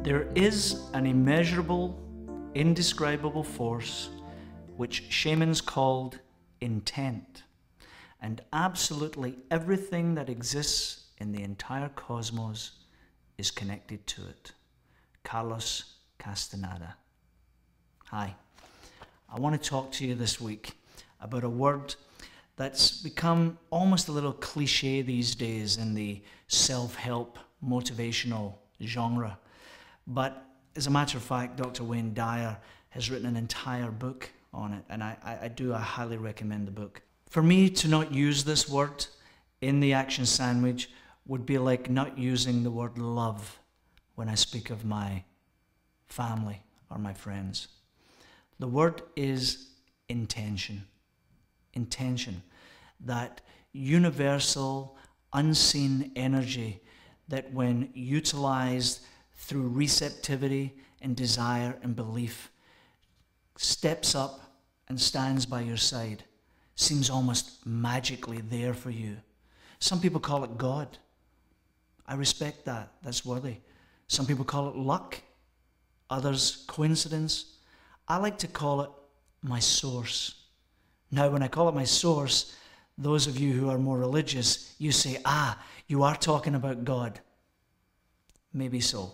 There is an immeasurable, indescribable force which shamans called intent, and absolutely everything that exists in the entire cosmos is connected to it. Carlos Castaneda. Hi, I want to talk to you this week about a word that's become almost a little cliche these days in the self-help, motivational genre. But as a matter of fact, Dr. Wayne Dyer has written an entire book on it, and I highly recommend the book. For me to not use this word in the action sandwich would be like not using the word love when I speak of my family or my friends. The word is intention. Intention. That universal, unseen energy that when utilized through receptivity and desire and belief, steps up and stands by your side, seems almost magically there for you. Some people call it God. I respect that. That's worthy. Some people call it luck. Others, coincidence. I like to call it my source. Now, when I call it my source, those of you who are more religious, you say, you are talking about God. Maybe so.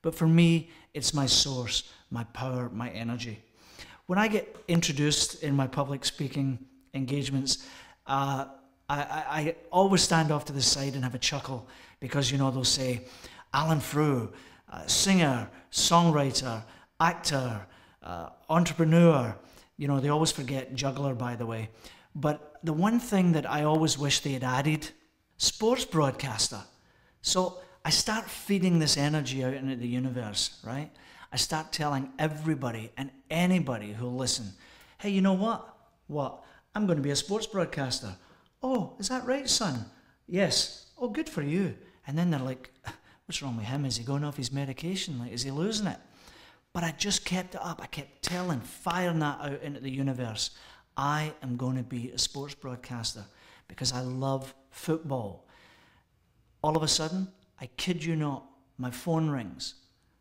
But for me, it's my source, my power, my energy. When I get introduced in my public speaking engagements, I always stand off to the side and have a chuckle because, they'll say, Alan Frew, singer, songwriter, actor, entrepreneur. They always forget juggler, by the way. But the one thing that I always wish they had added, sports broadcaster. So I start feeding this energy out into the universe, right? I start telling everybody and anybody who'll listen, hey, you know what? What? I'm going to be a sports broadcaster. Oh, is that right, son? Yes. Oh, good for you. And then they're like, what's wrong with him? Is he going off his medication? Like, is he losing it? But I just kept it up. I kept firing that out into the universe. I am going to be a sports broadcaster because I love football. All of a sudden, I kid you not, my phone rings.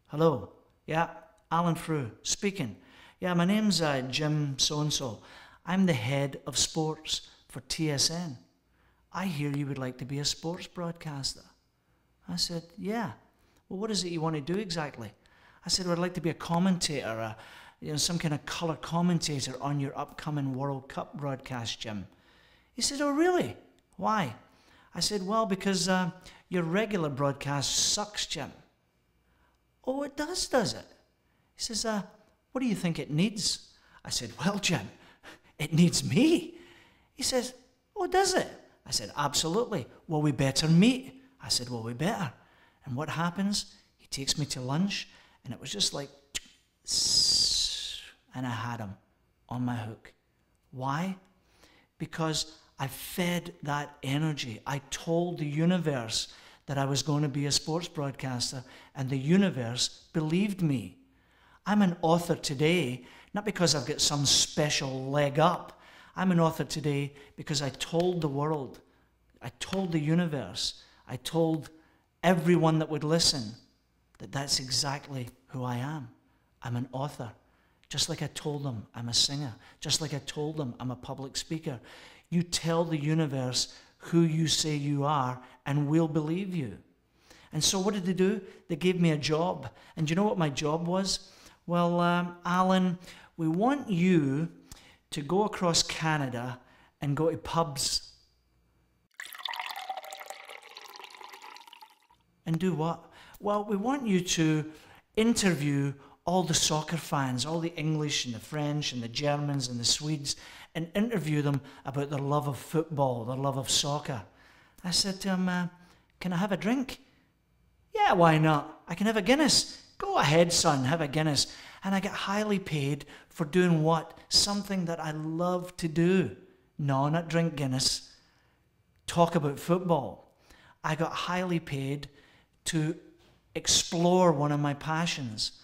Hello? Yeah, Alan Frew speaking. Yeah, my name's Jim so-and-so. I'm the head of sports for TSN. I hear you would like to be a sports broadcaster. I said, yeah. Well, what is it you want to do exactly? I said, well, I'd like to be a commentator, some kind of color commentator on your upcoming World Cup broadcast, Jim. He said, oh, really? Why? I said, well, because your regular broadcast sucks, Jim. Oh, it does it? He says, what do you think it needs? I said, well, Jim, it needs me. He says, oh, does it? I said, absolutely. Well, we better meet. I said, well, we better. And what happens? He takes me to lunch, and it was just like, and I had him on my hook. Why? Because I fed that energy. I told the universe that I was going to be a sports broadcaster, and the universe believed me. I'm an author today, not because I've got some special leg up. I'm an author today because I told the world, I told the universe, I told everyone that would listen that that's exactly who I am. I'm an author. Just like I told them I'm a singer. Just like I told them I'm a public speaker. You tell the universe who you say you are, and we'll believe you. And so what did they do? They gave me a job. And do you know what my job was? Well, Alan, we want you to go across Canada and go to pubs. And do what? Well, we want you to interview all the soccer fans, all the English and the French and the Germans and the Swedes, and interview them about their love of football, their love of soccer. I said to him, can I have a drink? Yeah, why not? I can have a Guinness. Go ahead, son, have a Guinness. And I get highly paid for doing what? Something that I love to do. No, not drink Guinness. Talk about football. I got highly paid to explore one of my passions,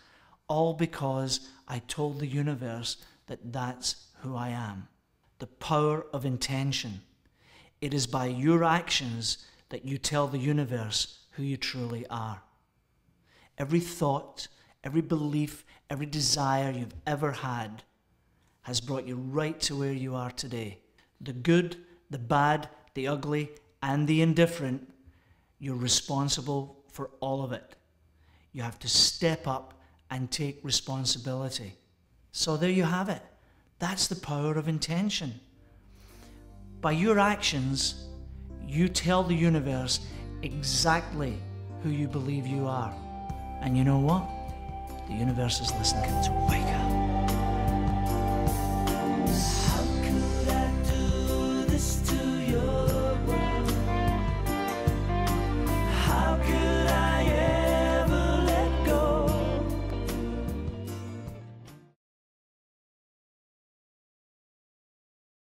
all because I told the universe that that's who I am. The power of intention. It is by your actions that you tell the universe who you truly are. every thought, every belief, every desire you've ever had has brought you right to where you are today. The good, the bad, the ugly, and the indifferent, you're responsible for all of it. You have to step up and take responsibility. So there you have it. That's the power of intention. By your actions, you tell the universe exactly who you believe you are. And you know what? The universe is listening. So wake up.